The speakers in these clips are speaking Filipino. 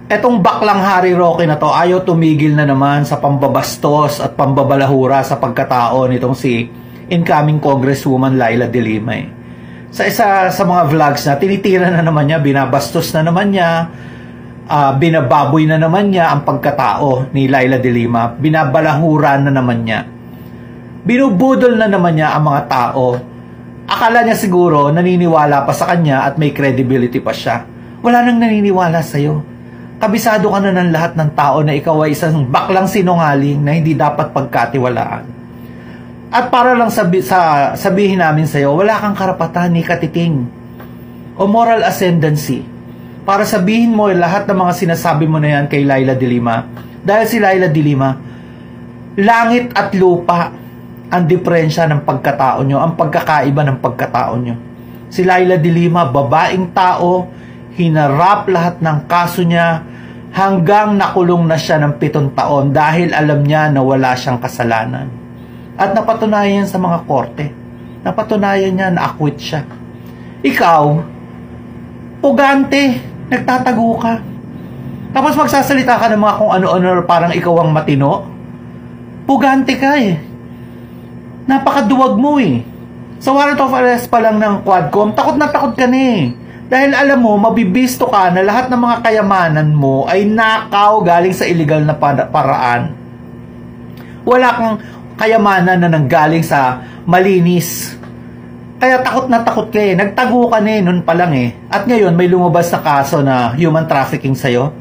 Etong baklang Harry Roque na to ayaw tumigil na naman sa pambabastos at pambabalahura sa pagkatao nitong si incoming Congresswoman Leila de Lima. Sa isa sa mga vlogs na tinitira na naman niya, binabastos na naman niya, binababoy na naman niya ang pagkatao ni Leila de Lima, binabalahura na naman niya, binubudol na naman niya ang mga tao. Akala niya siguro naniniwala pa sa kanya at may credibility pa siya. Wala nang naniniwala sa'yo. Kabisado ka na ng lahat ng tao na ikaw ay isang baklang sinungaling na hindi dapat pagkatiwalaan. At para lang sabihin namin sa'yo, wala kang karapatan ni katiting o moral ascendancy para sabihin mo lahat ng mga sinasabi mo na yan kay Leila de Lima. Dahil si Leila de Lima, langit at lupa ang diferensya ng pagkatao nyo, ang pagkakaiba ng pagkatao nyo. Si Leila de Lima, babaeng tao, hinarap lahat ng kaso niya hanggang nakulong na siya ng 7 taon dahil alam niya na wala siyang kasalanan. At napatunayan sa mga korte. Napatunayan niya na acquit siya. Ikaw, pugante, nagtatago ka. Tapos magsasalita ka ng mga kung ano-ano parang ikaw ang matino. Pugante ka eh. Napakaduwag mo eh. Sa warrant of arrest pa lang ng Quadcom, takot na takot ka na eh. Dahil alam mo, mabibisto ka na lahat ng mga kayamanan mo ay nakaw galing sa illegal na paraan. Wala kang kayamanan na nanggaling sa malinis. Kaya takot na takot ka eh. Nagtago ka na eh, nun pa lang eh. At ngayon, may lumabas na kaso na human trafficking sa'yo.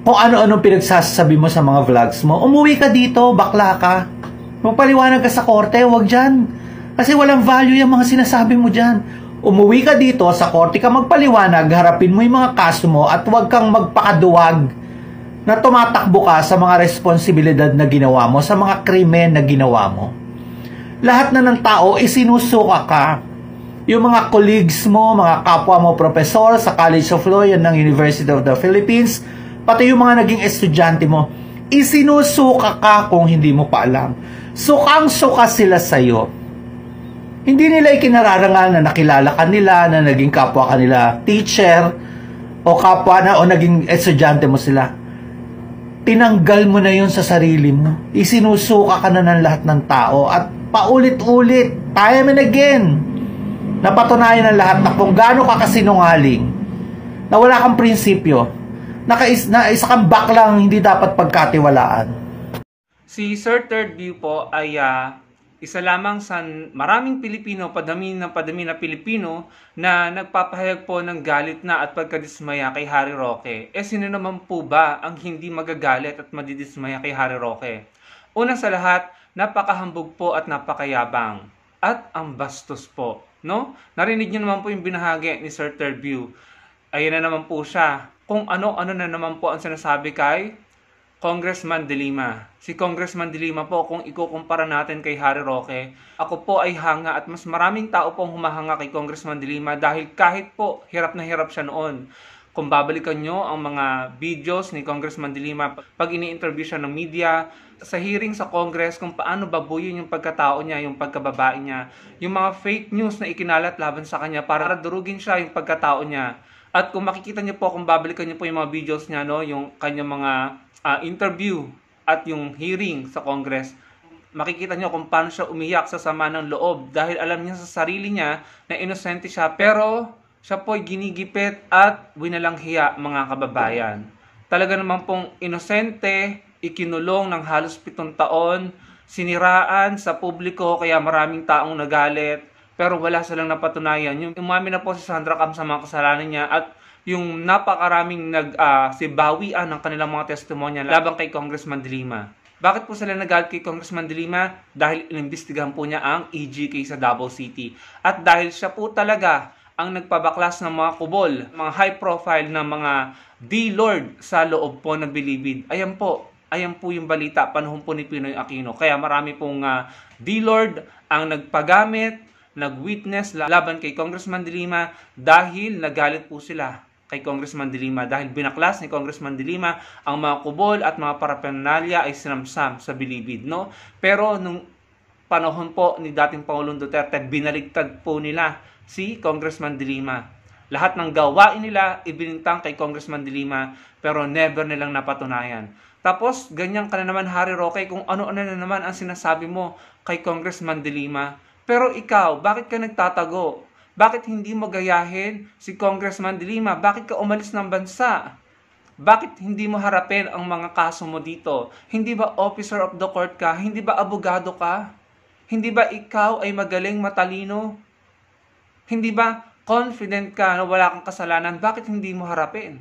Kung ano-anong pinagsasabi mo sa mga vlogs mo, umuwi ka dito, bakla ka. Magpaliwanag ka sa korte, huwag dyan. Kasi walang value yung mga sinasabi mo dyan. Umuwi ka dito sa korte ka magpaliwanag, harapin mo yung mga kaso mo at huwag kang magpakaduwag na tumatakbo ka sa mga responsibilidad na ginawa mo, sa mga krimen na ginawa mo. Lahat na ng tao, isinusuka ka. Yung mga colleagues mo, mga kapwa mo professor sa College of Law, yan ng University of the Philippines, pati yung mga naging estudyante mo, isinusuka ka kung hindi mo pa alam. Sukang-suka sila sa'yo. Hindi nila ikinararangal na nakilala ka nila, na naging kapwa kanila teacher, o kapwa na, o naging estudyante mo sila. Tinanggal mo na yun sa sarili mo. Isinusuka ka na ng lahat ng tao at paulit-ulit, time and again, napatunayan ng lahat na kung gaano ka kasinungaling, na wala kang prinsipyo, na isa kang baklang hindi dapat pagkatiwalaan. Si Sir Third View po ay isa lamang sa maraming Pilipino, padami na Pilipino na nagpapahayag po ng galit na at pagkadismaya kay Harry Roque. Sino naman po ba ang hindi magagalit at madidismaya kay Harry Roque? Una sa lahat, napakahambog po at napakayabang. At ang bastos po, no? Narinig niyo naman po yung binahagi ni Sir Third View. Ayan na naman po siya. Kung ano-ano na naman po ang sinasabi kay Congressman de Lima. Si Congressman de Lima po, kung ikukumpara natin kay Harry Roque, ako po ay hanga at mas maraming tao pong humahanga kay Congressman de Lima dahil kahit po hirap na hirap siya noon. Kung babalikan nyo ang mga videos ni Congressman de Lima, pag ini-interview siya ng media, sa hearing sa Congress, kung paano babuyin yung pagkatao niya, yung pagkababae niya, yung mga fake news na ikinalat laban sa kanya para durugin siya yung pagkatao niya. At kung makikita niyo po, kung babalikan niyo po yung mga videos niya, no, yung kanyang mga interview at yung hearing sa Congress, makikita nyo kung paano siya umiyak sa sama ng loob dahil alam niya sa sarili niya na inosente siya, pero siya po'y ginigipit at winalanghiya, mga kababayan. Talaga naman pong inosente, ikinulong ng halos 7 taon, siniraan sa publiko kaya maraming taong nagalit, pero wala silang napatunayan. Yung umami na po si Sandra Cam sa mga kasalanan niya at yung napakaraming nagsibawian ng kanilang mga testimonya laban kay Congressman de Lima. Bakit po sila nagalit kay Congressman de Lima? Dahil inimbestigahan po niya ang EGK sa Davao City. At dahil siya po talaga ang nagpabaklas ng mga kubol, mga high profile na mga D-Lord sa loob po ng Bilibid. Ayan po yung balita panahon po ni Pinoy Aquino. Kaya marami pong D-Lord ang nagpagamit, nag-witness laban kay Congressman de Lima dahil nagalit po sila kay Congressman de Lima dahil binaklas ni Congressman de Lima ang mga kubol at mga paraphernalia ay sinamsam sa Bilibid, no? Pero nung panahon po ni dating Pangulong Duterte, binaligtad po nila si Congressman de Lima. Lahat ng gawain nila, ibinintang kay Congressman De Lima, pero never nilang napatunayan. Tapos, ganyan ka na naman, Harry Roque, kung ano-ano na naman ang sinasabi mo kay Congressman De Lima. Pero ikaw, bakit ka nagtatago? Bakit hindi mo gayahin si Congressman De Lima? Bakit ka umalis ng bansa? Bakit hindi mo harapin ang mga kaso mo dito? Hindi ba officer of the court ka? Hindi ba abogado ka? Hindi ba ikaw ay magaling, matalino? Hindi ba confident ka na wala kang kasalanan? Bakit hindi mo harapin?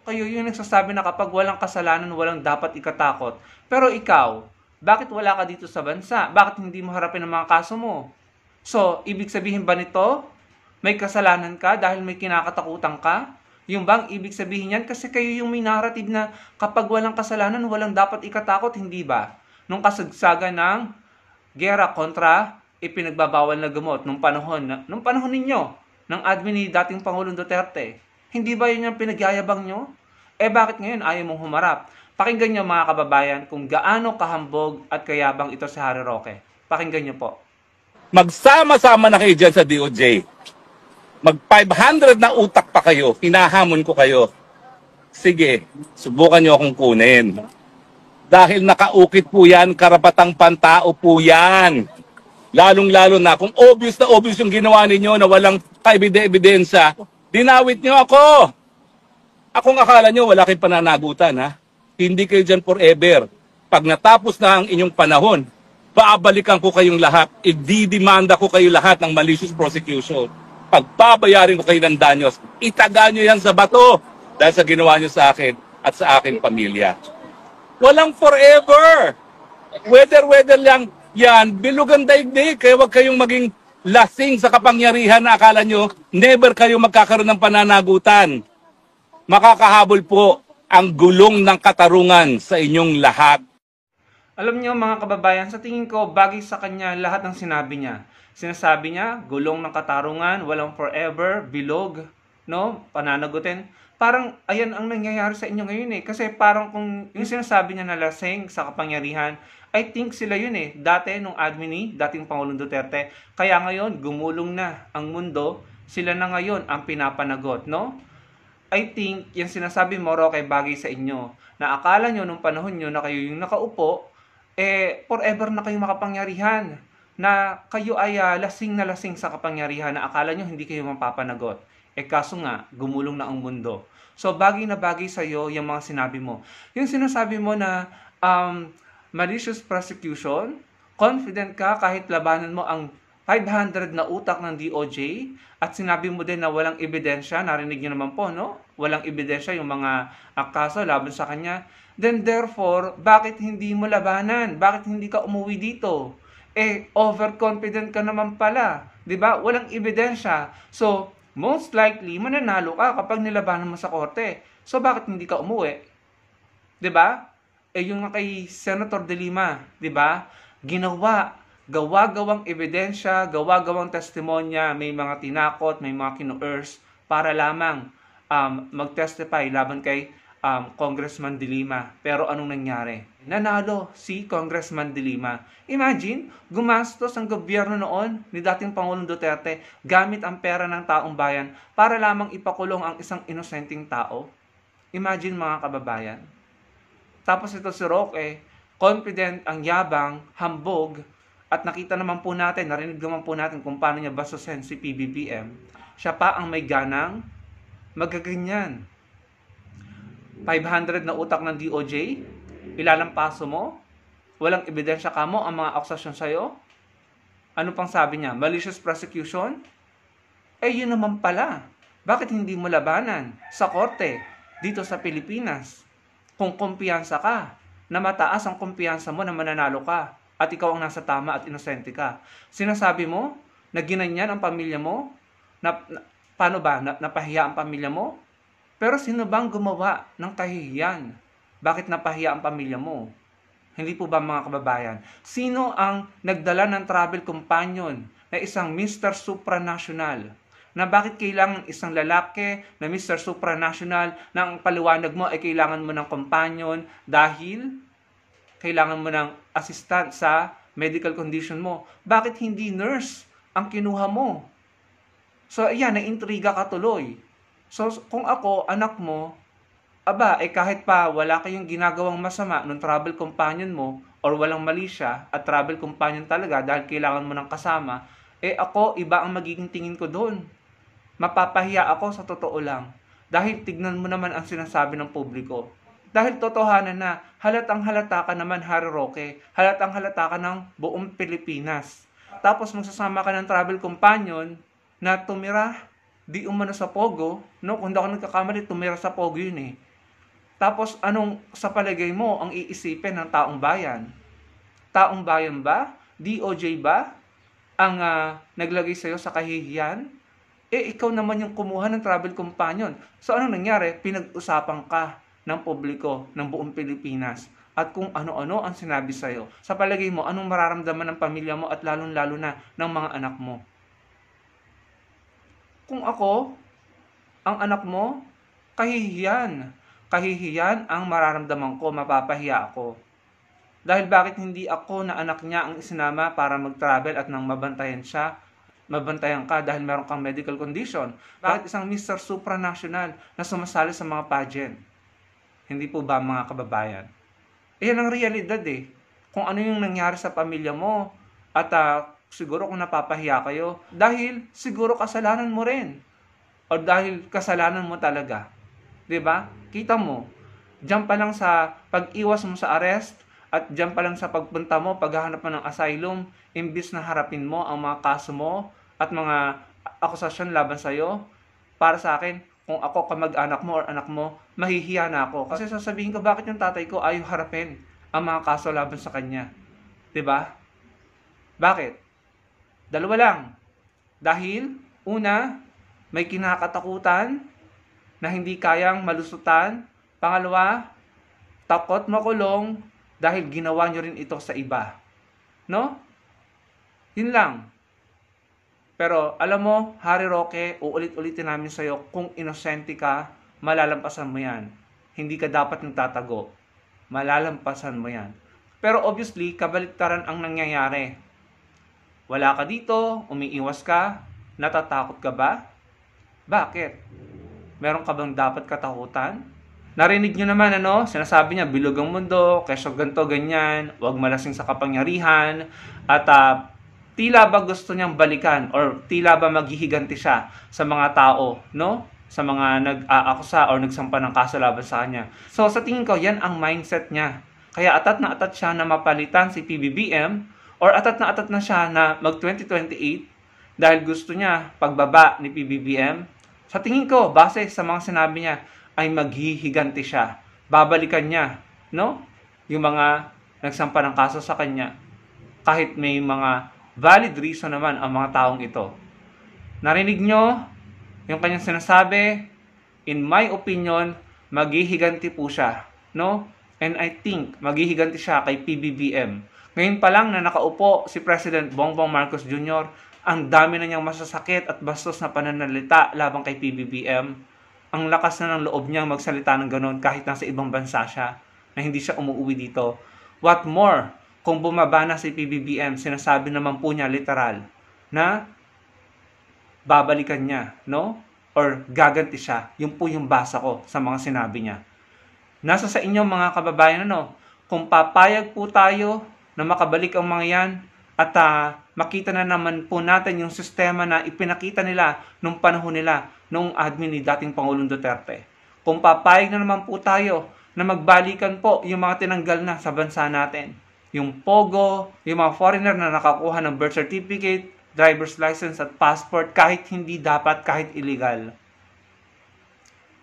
Kayo yung nagsasabi na kapag walang kasalanan, walang dapat ikatakot. Pero ikaw, bakit wala ka dito sa bansa? Bakit hindi mo harapin ang mga kaso mo? So, ibig sabihin ba nito, may kasalanan ka dahil may kinakatakutan ka? Yung bang ibig sabihin yan? Kasi kayo yung may narrative na kapag walang kasalanan, walang dapat ikatakot, hindi ba? Nung kasagsagan ng gera kontra ipinagbabawal na gamot nung panahon ninyo, ng admin ni dating Pangulong Duterte. Hindi ba yun yung pinagyayabang nyo? Bakit ngayon ayaw mong humarap? Pakinggan nyo mga kababayan kung gaano kahambog at kayabang ito si Harry Roque. Pakinggan nyo po. Magsama-sama na kayo dyan sa DOJ. Mag 500 na utak pa kayo, hinahamon ko kayo. Sige, subukan nyo akong kunin. Dahil nakaukit po yan, karapatang pantao po yan. Lalong-lalo na kung obvious na obvious yung ginawa ninyo na walang kaebidensya, dinawit nyo ako. Akong akala nyo wala kayong pananagutan, ha? Hindi kayo dyan forever. Pag natapos na ang inyong panahon, baabalikan ko kayong lahat. Ididimanda ko kayo lahat ng malicious prosecution. Pagbabayarin ko kayo ng danyos, itaga nyo yan sa bato dahil sa ginawa nyo sa akin at sa aking pamilya. Walang forever. Weather lang yan. Bilugan daigdig. Kaya huwag kayong maging lasing sa kapangyarihan na akala nyo never kayo magkakaroon ng pananagutan. Makakahabol po ang gulong ng katarungan sa inyong lahat. Alam niyo mga kababayan, sa tingin ko bagay sa kanya lahat ng sinabi niya. Sinasabi niya, gulong ng katarungan, walang forever, bilog, no? Pananagutin. Parang ayan ang nangyayari sa inyo ngayon eh. Kasi parang kung yung sinasabi niya na lasing sa kapangyarihan, I think sila yun eh. Dati nung admin ni dating Pangulong Duterte. Kaya ngayon, gumulong na ang mundo. Sila na ngayon ang pinapanagot, no? I think yung sinasabi mo, Roque, bagay sa inyo. Na akala nyo nung panahon nyo na kayo yung nakaupo, forever na kayo makapangyarihan. Na kayo ay lasing na lasing sa kapangyarihan na akala nyo hindi kayo mapapanagot. Kaso nga, gumulong na ang mundo. So, bagay na bagay sa'yo yung mga sinabi mo. Yung sinasabi mo na malicious prosecution, confident ka kahit labanan mo ang 500 na utak ng DOJ at sinabi mo din na walang ebidensya, narinig niyo naman po, no? Walang ebidensya yung mga kaso laban sa kanya. Then therefore, bakit hindi mo labanan? Bakit hindi ka umuwi dito? Overconfident ka naman pala. 'Di ba? Walang ebidensya. So, most likely, mananalo ka kapag nilabanan mo sa korte. So, bakit hindi ka umuwi? 'Di ba? Yung kay Senator De Lima, 'di ba? Gawa-gawang ebidensya, gawa-gawang testimonya, may mga tinakot, may mga kinu-urge para lamang mag-testify laban kay Congressman De Lima. Pero anong nangyari? Nanalo si Congressman De Lima. Imagine, gumastos ang gobyerno noon ni dating Pangulong Duterte gamit ang pera ng taong bayan para lamang ipakulong ang isang inosenteng tao. Imagine mga kababayan. Tapos ito si Roque, confident, ang yabang, hambog, at nakita naman po natin, narinig naman po natin kung paano niya bastusin si PBBM. Siya pa ang may ganang magaganyan. 500 na utak ng DOJ, ilalampaso mo, walang ebidensya ka mo ang mga akusasyon sa'yo. Ano pang sabi niya? Malicious prosecution? Yun naman pala. Bakit hindi mo labanan sa korte dito sa Pilipinas? Kung kumpiyansa ka, na mataas ang kumpiyansa mo na mananalo ka, at ikaw ang nasa tama at inosente ka. Sinasabi mo na ginanyan ang pamilya mo? Paano ba? Napahiya ang pamilya mo? Pero sino bang gumawa ng kahihiyan? Bakit napahiya ang pamilya mo? Hindi po ba mga kababayan? Sino ang nagdala ng travel companion na isang Mr. Supranational? Na bakit kailangan isang lalaki na Mr. Supranational na ang paliwanag mo ay kailangan mo ng companion dahil kailangan mo ng assistant sa medical condition mo? Bakit hindi nurse ang kinuha mo? So ayan, na-intriga ka tuloy. So, kung ako, anak mo, aba, kahit pa wala kayong ginagawang masama nung travel companion mo or walang mali siya at travel companion talaga dahil kailangan mo ng kasama, ako, iba ang magiging tingin ko doon. Mapapahiya ako sa totoo lang. Dahil tignan mo naman ang sinasabi ng publiko. Dahil totohanan na, halatang halata ka naman, Harry Roque. Halatang halata ka ng buong Pilipinas. Tapos magsasama ka ng travel companion na tumira, di umano sa Pogo, no? Kung hindi ako nagkakamali, tumira sa Pogo yun eh. Tapos anong sa palagay mo ang iisipin ng taong bayan? Taong bayan ba? DOJ ba? Ang naglagay sa'yo sa kahihiyan? Ikaw naman yung kumuha ng travel companion. So anong nangyari? Pinag-usapan ka ng publiko ng buong Pilipinas at kung ano-ano ang sinabi sa'yo. Sa palagay mo, anong mararamdaman ng pamilya mo at lalong-lalo na ng mga anak mo? Kung ako, ang anak mo, kahihiyan. Kahihiyan ang mararamdaman ko, mapapahiya ako. Dahil bakit hindi ako na anak niya ang isinama para mag-travel at nang mabantayan siya, mabantayan ka dahil meron kang medical condition? Bakit isang Mr. Supranational na sumasali sa mga pageant? Hindi po ba mga kababayan? Yan ang realidad eh. Kung ano yung nangyari sa pamilya mo at siguro kung napapahiya kayo, dahil siguro kasalanan mo rin. O dahil kasalanan mo talaga. 'Di ba? Kita mo, diyan pa lang sa pag-iwas mo sa arrest at diyan pa lang sa pagpunta mo, paghahanap mo ng asylum, imbis na harapin mo ang mga kaso mo at mga akusasyon laban sa'yo, para sa akin, kung ako kamag-anak mo or anak mo, mahihiya na ako. Kasi sasabihin ko, bakit yung tatay ko ayaw harapin ang mga kaso laban sa kanya? 'Di ba? Bakit? Dalawa lang. Dahil, una, may kinakatakutan na hindi kayang malusutan. Pangalawa, takot makulong dahil ginawa nyo rin ito sa iba. No? Yun lang. Pero alam mo, Harry Roque, uulit-ulitin namin sa'yo, kung inosente ka, malalampasan mo yan. Hindi ka dapat nagtatago. Malalampasan mo yan. Pero obviously, kabaliktaran ang nangyayari. Wala ka dito, umiiwas ka, natatakot ka ba? Bakit? Meron ka bang dapat katakutan? Narinig nyo naman, sinasabi niya, bilog ang mundo, kesyo ganto, ganyan, huwag malasing sa kapangyarihan, at tila ba gusto niyang balikan or tila ba maghihiganti siya sa mga tao, no? Sa mga nag-aakusa or nagsampa ng kaso laban sa kanya. So sa tingin ko, yan ang mindset niya. Kaya atat na atat siya na mapalitan si PBBM or atat na siya na mag-2028 dahil gusto niya pagbaba ni PBBM. Sa tingin ko, base sa mga sinabi niya, ay maghihiganti siya. Babalikan niya, no? Yung mga nagsampa ng kaso sa kanya. Kahit may mga valid reason naman ang mga taong ito. Narinig nyo yung kanyang sinasabi? In my opinion, maghihiganti po siya. No? And I think maghihiganti siya kay PBBM. Ngayon pa lang na nakaupo si President Bongbong Marcos Jr., ang dami na niyang masasakit at bastos na pananalita labang kay PBBM. Ang lakas na ng loob niyang magsalita ng ganon kahit nasa ibang bansa siya na hindi siya umuwi dito. What more? Kung bumaba na si PBBM, sinasabi naman po niya literal na babalikan niya, no? Or gaganti siya. Yun po yung basa ko sa mga sinabi niya. Nasa sa inyo mga kababayan, kung papayag po tayo na makabalik ang mga yan at makita na naman po natin yung sistema na ipinakita nila nung panahon nila, nung admin ni dating Pangulong Duterte. Kung papayag na naman po tayo na magbalikan po yung mga tinanggal na sa bansa natin, yung Pogo, yung mga foreigner na nakakuha ng birth certificate, driver's license at passport kahit hindi dapat, kahit illegal.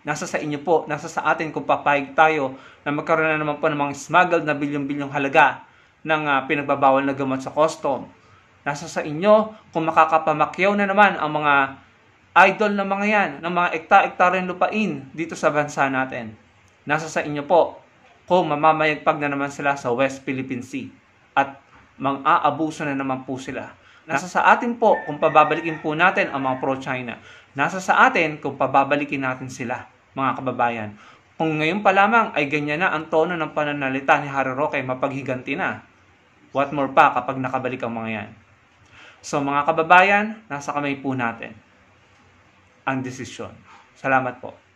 Nasa sa inyo po, nasa sa atin kung papayag tayo na magkaroon na naman po ng mga smuggled na bilyong-bilyong halaga ng pinagbabawal na gamot sa custom. Nasa sa inyo kung makakapamakyaw na naman ang mga idol na mga yan, ng mga ekta-ektaryang lupain dito sa bansa natin. Nasa sa inyo po kung mamamayagpag na naman sila sa West Philippine Sea at mang-aabuso na naman po sila. Nasa sa atin po kung pababalikin po natin ang mga pro-China. Nasa sa atin kung pababalikin natin sila, mga kababayan. Kung ngayon pa lamang ay ganyan na ang tono ng pananalita ni Harry Roque, mapaghiganti na. What more pa kapag nakabalik ang mga yan. So mga kababayan, nasa kamay po natin ang desisyon. Salamat po.